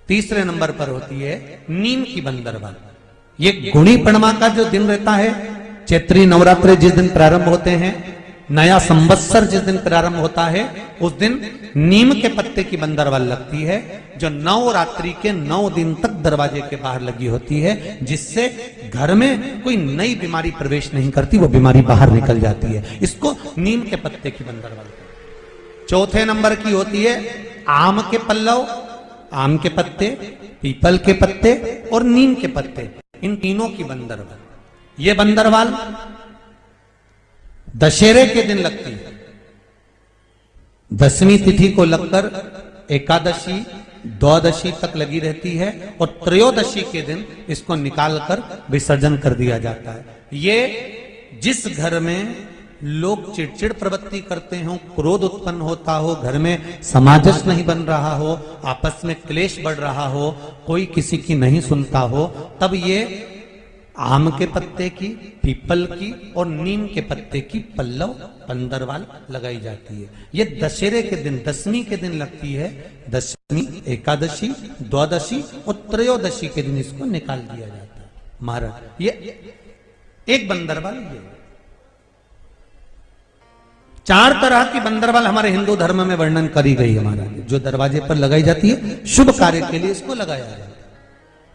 तीसरे नंबर पर होती है नीम की बंदरवाल। ये गुणी पूर्णिमा का जो दिन रहता है, चैत्री नवरात्रि जिस दिन प्रारंभ होते हैं, नया संवत्सर जिस दिन प्रारंभ होता है, उस दिन नीम के पत्ते की बंदरवाल लगती है, जो नवरात्रि के 9 दिन तक दरवाजे के बाहर लगी होती है, जिससे घर में कोई नई बीमारी प्रवेश नहीं करती, वो बीमारी बाहर निकल जाती है। इसको नीम के पत्ते की बंदरवाल। चौथे नंबर की होती है आम के पल्लव, आम के पत्ते, पीपल के पत्ते और नीम के पत्ते, इन तीनों की बंदरवाल। ये बंदरवाल दशहरे के दिन लगती है। दसवीं तिथि को लगकर एकादशी द्वादशी तक लगी रहती है और त्रयोदशी के दिन इसको निकालकर विसर्जन कर दिया जाता है। ये जिस घर में लोग चिड़चिड़ प्रवृत्ति करते हो, क्रोध उत्पन्न होता हो, घर में सामंजस्य नहीं बन रहा हो, आपस में क्लेश बढ़ रहा हो, कोई किसी की नहीं सुनता हो, तब ये आम के पत्ते की, पीपल की और नीम के पत्ते की पल्लव बंदरवाल लगाई जाती है। ये दशहरे के दिन, दसवीं के दिन लगती है। दसवीं, एकादशी, द्वादशी और त्रयोदशी के दिन इसको निकाल दिया जाता है। महाराज ये एक बंदरवाल, ये 4 तरह की बंदरवाल हमारे हिंदू धर्म में वर्णन करी गई है महाराज, जो दरवाजे पर लगाई जाती है, शुभ कार्य के लिए इसको लगाया जाता है।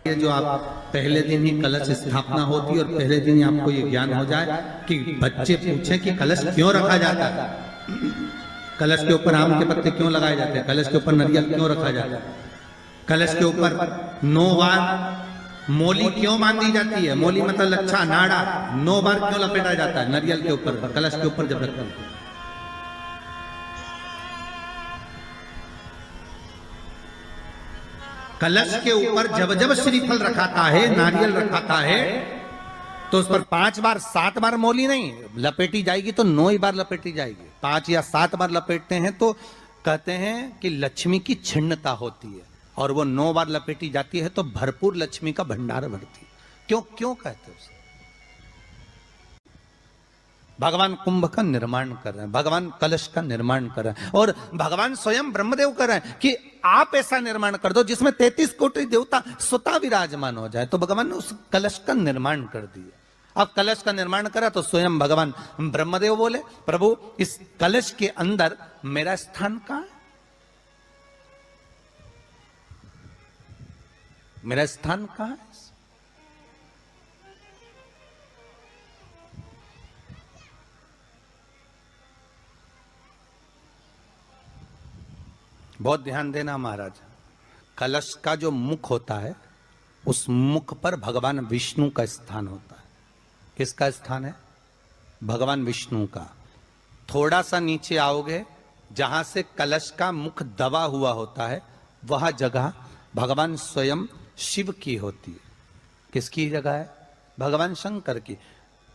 ये जो आप पहले दिन ही कलश स्थापना होती है और पहले दिन ही आपको ये ज्ञान हो जाए कि बच्चे पूछें कि कलश क्यों रखा जाता है, कलश के ऊपर आम के पत्ते क्यों लगाए जाते हैं, कलश के ऊपर नारियल क्यों रखा जाता है, कलश के ऊपर 9 बार मोली क्यों बांधी जाती है, मोली मतलब लच्छा नाड़ा 9 बार क्यों लपेटा जाता है नारियल के ऊपर, कलश के ऊपर जब रखते हैं। कलश के ऊपर जब जब श्रीफल रखाता है, नारियल रखाता है, तो उस पर 5 बार 7 बार मोली नहीं लपेटी जाएगी, तो 9 ही बार लपेटी जाएगी। 5 या 7 बार लपेटते हैं तो कहते हैं कि लक्ष्मी की छिन्नता होती है, और वो 9 बार लपेटी जाती है तो भरपूर लक्ष्मी का भंडार भरती है। क्यों क्यों कहते हैं? भगवान कुंभ का निर्माण कर रहे हैं, भगवान कलश का निर्माण कर रहे हैं, और भगवान स्वयं ब्रह्मदेव कर रहे हैं कि आप ऐसा निर्माण कर दो जिसमें 33 कोटि देवता स्वतः विराजमान हो जाए। तो भगवान ने उस कलश का निर्माण कर दिया। अब कलश का निर्माण करा तो स्वयं भगवान ब्रह्मदेव बोले, प्रभु इस कलश के अंदर मेरा स्थान कहां है, मेरा स्थान कहां है? बहुत ध्यान देना महाराज, कलश का जो मुख होता है, उस मुख पर भगवान विष्णु का स्थान होता है। किसका स्थान है? भगवान विष्णु का। थोड़ा सा नीचे आओगे, जहां से कलश का मुख दबा हुआ होता है, वह जगह भगवान स्वयं शिव की होती है। किसकी जगह है? भगवान शंकर की।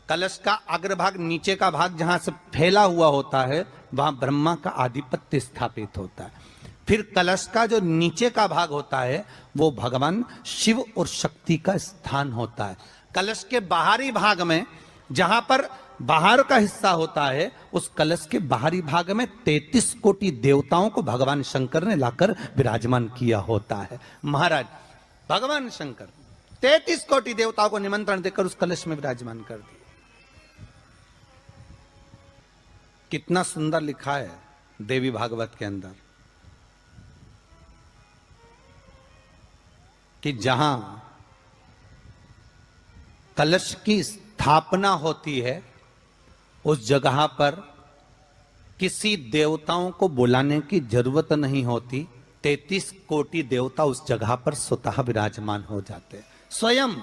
कलश का अग्रभाग, नीचे का भाग जहां से फैला हुआ होता है, वहां ब्रह्मा का आधिपत्य स्थापित होता है। फिर कलश का जो नीचे का भाग होता है, वो भगवान शिव और शक्ति का स्थान होता है। कलश के बाहरी भाग में, जहां पर बाहर का हिस्सा होता है, उस कलश के बाहरी भाग में 33 कोटि देवताओं को भगवान शंकर ने लाकर विराजमान किया होता है। महाराज भगवान शंकर 33 कोटि देवताओं को निमंत्रण देकर उस कलश में विराजमान कर दिया। कितना सुंदर लिखा है देवी भागवत के अंदर कि जहां कलश की स्थापना होती है, उस जगह पर किसी देवताओं को बुलाने की जरूरत नहीं होती। 33 कोटि देवता उस जगह पर स्वतः विराजमान हो जाते हैं। स्वयं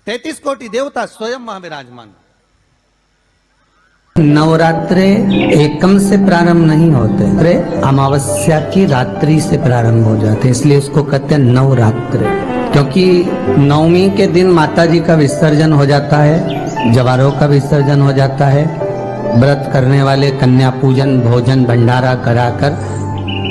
33 कोटि देवता स्वयं वहां विराजमान। नवरात्रे एकम से प्रारंभ नहीं होते, अरे अमावस्या की रात्रि से प्रारंभ हो जाते हैं, इसलिए उसको कहते हैं नवरात्रे। क्योंकि नवमी के दिन माता जी का विसर्जन हो जाता है, जवारों का विसर्जन हो जाता है। व्रत करने वाले कन्या पूजन, भोजन, भंडारा कराकर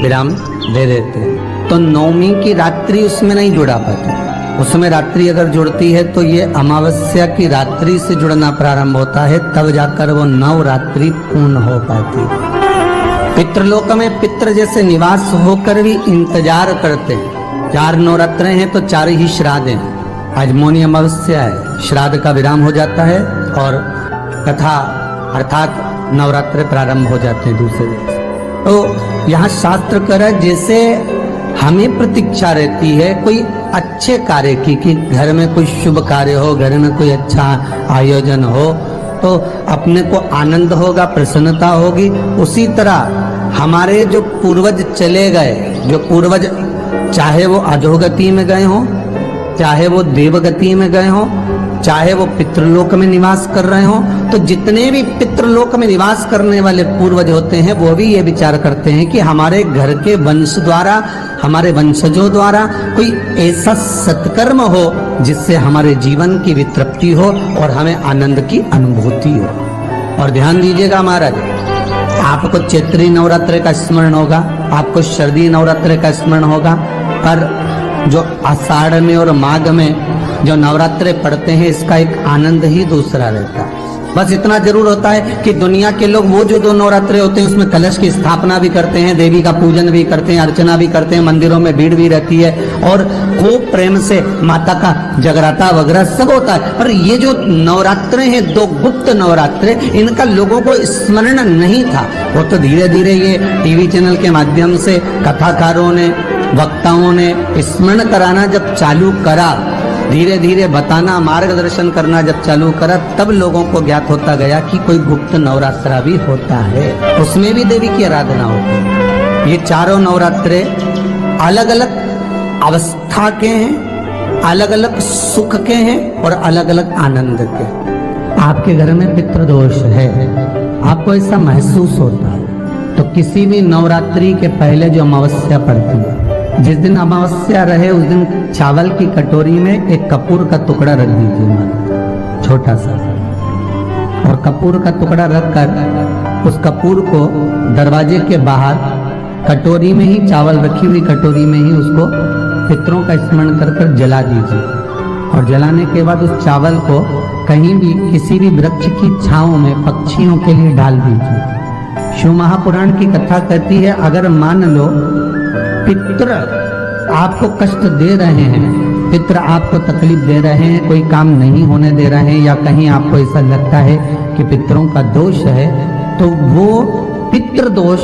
विराम दे देते हैं। तो नवमी की रात्रि उसमें नहीं जुड़ा पाती। उसमें रात्रि अगर जुड़ती है तो ये अमावस्या की रात्रि से जुड़ना प्रारंभ होता है, तब जाकर वो नवरात्रि पूर्ण हो पाती है। पितृलोक में पितृ जैसे निवास होकर भी इंतजार करते हैं। 4 नवरात्र हैं तो 4 ही श्राद्ध हैं। आज मौनी अमावस्या है, श्राद्ध का विराम हो जाता है और कथा अर्थात नवरात्र प्रारंभ हो जाते हैं दूसरे दिन। तो यहाँ शास्त्र कह रहा है जैसे हमें प्रतीक्षा रहती है कोई अच्छे कार्य की, कि घर में कोई शुभ कार्य हो, घर में कोई अच्छा आयोजन हो तो अपने को आनंद होगा, प्रसन्नता होगी। उसी तरह हमारे जो पूर्वज चले गए, जो पूर्वज चाहे वो अधोगति में गए हों, चाहे वो देवगति में गए हों, चाहे वो पितृलोक में निवास कर रहे हों, तो जितने भी पितृलोक में निवास करने वाले पूर्वज होते हैं वो भी ये विचार करते हैं कि हमारे घर के वंश द्वारा, हमारे वंशजों द्वारा कोई ऐसा सत्कर्म हो जिससे हमारे जीवन की वितृप्ति हो और हमें आनंद की अनुभूति हो। और ध्यान दीजिएगा महाराज, आपको चैत्री नवरात्र का स्मरण होगा, आपको शरदीय नवरात्र का स्मरण होगा, पर जो आषाढ़ में और माघ में जो नवरात्रे पढ़ते हैं इसका एक आनंद ही दूसरा रहता है। बस इतना जरूर होता है कि दुनिया के लोग वो जो 2 नवरात्रे होते हैं उसमें कलश की स्थापना भी करते हैं, देवी का पूजन भी करते हैं, अर्चना भी करते हैं, मंदिरों में भीड़ भी रहती है और खूब प्रेम से माता का जगराता वगैरह सब होता है। पर ये जो नवरात्रे हैं 2 गुप्त नवरात्रे, इनका लोगों को स्मरण नहीं था। वो तो धीरे धीरे ये टीवी चैनल के माध्यम से कथाकारों ने, वक्ताओं ने स्मरण कराना जब चालू करा, धीरे धीरे बताना, मार्गदर्शन करना जब चालू करा, तब लोगों को ज्ञात होता गया कि कोई गुप्त नवरात्रा भी होता है, उसमें भी देवी की आराधना होती है। ये 4 नवरात्रे अलग अलग अवस्था के हैं, अलग अलग सुख के हैं और अलग अलग आनंद के। आपके घर में पितृदोष है, आपको ऐसा महसूस होता है, तो किसी भी नवरात्रि के पहले जो अमावस्या पड़ती है, जिस दिन अमावस्या रहे उस दिन चावल की कटोरी में एक कपूर का टुकड़ा रख दीजिए, छोटा सा, और कपूर का टुकड़ा रखकर उस कपूर को दरवाजे के बाहर कटोरी में ही, चावल रखी हुई कटोरी में ही उसको पितरों का स्मरण कर कर जला दीजिए। और जलाने के बाद उस चावल को कहीं भी किसी भी वृक्ष की छांव में पक्षियों के लिए डाल दीजिए। शिव महापुराण की कथा कहती है, अगर मान लो पितृ आपको कष्ट दे रहे हैं, पितृ आपको तकलीफ दे रहे हैं, कोई काम नहीं होने दे रहे हैं, या कहीं आपको ऐसा लगता है कि पितरों का दोष है, तो वो पितृ दोष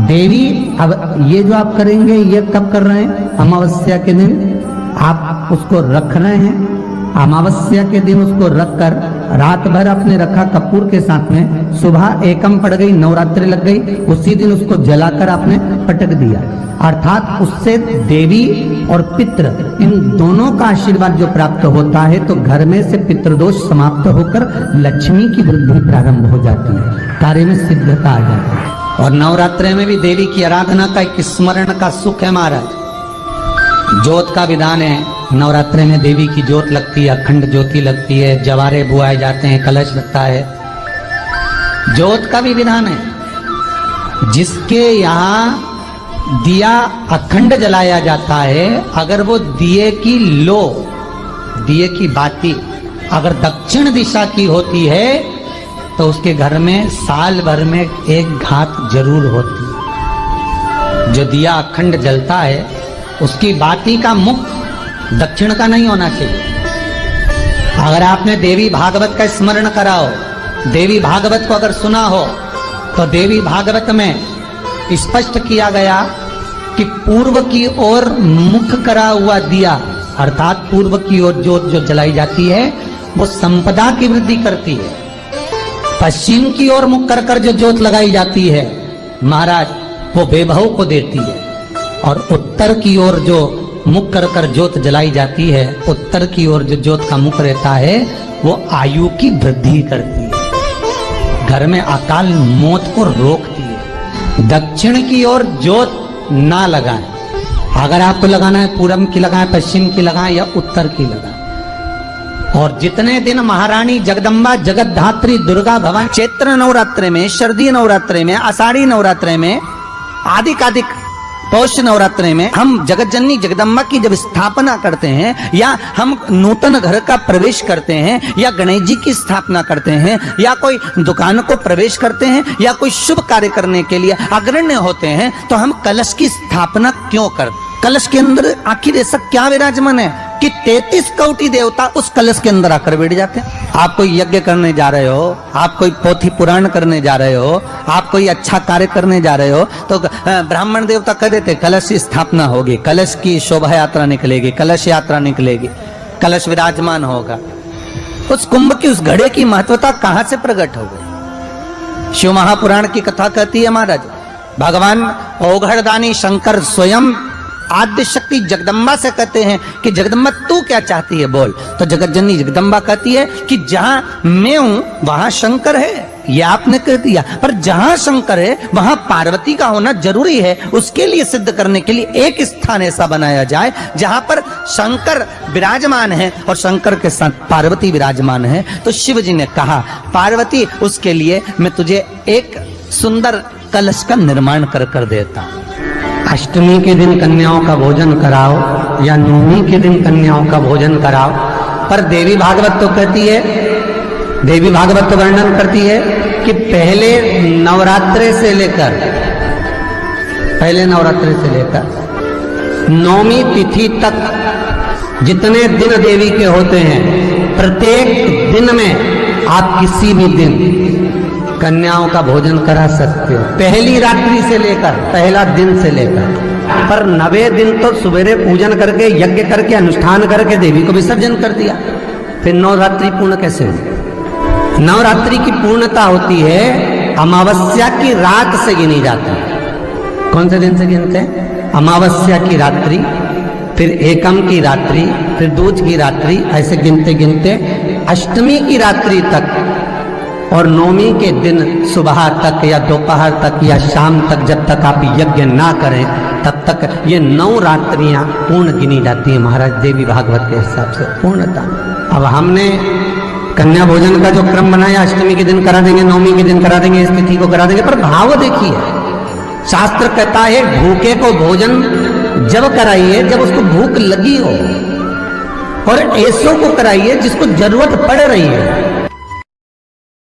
देवी, अब ये जो आप करेंगे ये कब कर रहे हैं? अमावस्या के दिन आप उसको रख रहे हैं, अमावस्या के दिन उसको रखकर रात भर आपने रखा कपूर के साथ में, सुबह एकम पड़ गई, नवरात्रि लग गई, उसी दिन उसको जलाकर आपने पटक दिया। अर्थात उससे देवी और पितृ इन दोनों का आशीर्वाद जो प्राप्त होता है, तो घर में से पितृदोष समाप्त होकर लक्ष्मी की वृद्धि प्रारंभ हो जाती है, कार्य में सिद्धता आ जाती है। और नवरात्रि में भी देवी की आराधना का एक स्मरण का सुख है महाराज। ज्योत का विधान है, नवरात्रि में देवी की ज्योत लगती है, अखंड ज्योति लगती है, जवारे बुआए जाते हैं, कलश लगता है। ज्योत का भी विधान है, जिसके यहाँ दिया अखंड जलाया जाता है, अगर वो दिए की लो, दिए की बाती अगर दक्षिण दिशा की होती है तो उसके घर में साल भर में एक घात जरूर होती है। जो दिया अखंड जलता है उसकी बाती का मुख दक्षिण का नहीं होना चाहिए। अगर आपने देवी भागवत का स्मरण करा हो, देवी भागवत को अगर सुना हो, तो देवी भागवत में स्पष्ट किया गया कि पूर्व की ओर मुख करा हुआ दिया, अर्थात पूर्व की ओर ज्योत जो जलाई जाती है वो संपदा की वृद्धि करती है। पश्चिम की ओर मुख कर कर जो ज्योत लगाई जाती है महाराज, वो वैभव को देती है। और उत्तर की ओर जो मुख कर कर ज्योत जलाई जाती है, उत्तर की ओर जो ज्योत का मुख रहता है वो आयु की वृद्धि करती है, घर में अकाल मौत को रोकती है। दक्षिण की ओर ज्योत ना लगाएं, अगर आपको लगाना है पूरब की लगाएं, पश्चिम की लगाएं या उत्तर की लगाएं। और जितने दिन महारानी जगदम्बा जगतधात्री दुर्गा भवानी चैत्र नवरात्रि में, शरदीय नवरात्रि में, आषाढ़ी नवरात्रि में आधिकाधिक पौष नवरात्रि में हम जगत जननी जगदम्बा की जब स्थापना करते हैं, या हम नूतन घर का प्रवेश करते हैं, या गणेश जी की स्थापना करते हैं, या कोई दुकान को प्रवेश करते हैं, या कोई शुभ कार्य करने के लिए अग्रण्य होते हैं, तो हम कलश की स्थापना क्यों करते? कलश के अंदर आखिर ऐसा क्या विराजमान है कि 33 कोटि देवता उस कलश के अंदर आकर बैठ जाते हैं? आप कोई यज्ञ करने जा रहे हो, आप कोई पोथी पुराण करने जा रहे हो, आप कोई अच्छा कार्य करने जा रहे हो, तो ब्राह्मण देवता कह देते कलश की स्थापना होगी, कलश की शोभा यात्रा निकलेगी, कलश यात्रा निकलेगी, कलश विराजमान होगा। उस कुंभ की उस घड़े की महत्वता कहां से प्रकट हो गई? शिव महापुराण की कथा कहती है महाराज, भगवान ओघड़दानी शंकर स्वयं आद्य शक्ति जगदम्बा से कहते हैं कि जगदम्बा तू क्या चाहती है बोल। तो जगत जननी जगदम्बा कहती है कि जहां मैं हूं वहां शंकर है, ये आपने कह दिया, पर जहां शंकर है वहां पार्वती का होना जरूरी है। उसके लिए सिद्ध करने के लिए एक स्थान ऐसा बनाया जाए जहां पर शंकर विराजमान है और शंकर के साथ पार्वती विराजमान है। तो शिव जी ने कहा पार्वती उसके लिए मैं तुझे एक सुंदर कलश का निर्माण कर देता हूं। अष्टमी के दिन कन्याओं का भोजन कराओ या नवमी के दिन कन्याओं का भोजन कराओ, पर देवी भागवत तो कहती है, देवी भागवत तो वर्णन करती है कि पहले नवरात्रि से लेकर नवमी तिथि तक जितने दिन देवी के होते हैं, प्रत्येक दिन में आप किसी भी दिन कन्याओं का भोजन करा सकते हो, पहली रात्रि से लेकर, पहला दिन से लेकर। पर 9वें दिन तो सवेरे पूजन करके यज्ञ करके अनुष्ठान करके देवी को विसर्जन कर दिया, फिर नवरात्रि पूर्ण कैसे हुई? नवरात्रि की पूर्णता होती है अमावस्या की रात से गिनी जाती है। कौन से दिन से गिनते हैं? अमावस्या की रात्रि, फिर एकम की रात्रि, फिर दूज की रात्रि, ऐसे गिनते गिनते अष्टमी की रात्रि तक और नवमी के दिन सुबह तक या दोपहर तक या शाम तक, जब तक आप यज्ञ ना करें तब तक ये 9 रात्रियां पूर्ण गिनी जाती है महाराज देवी भागवत के हिसाब से पूर्णता। अब हमने कन्या भोजन का जो क्रम बनाया, अष्टमी के दिन करा देंगे, नवमी के दिन करा देंगे, इस तिथि को करा देंगे, पर भाव देखिए, शास्त्र कहता है भूखे को भोजन जब कराइए जब उसको भूख लगी हो, और ऐसों को कराइए जिसको जरूरत पड़ रही है।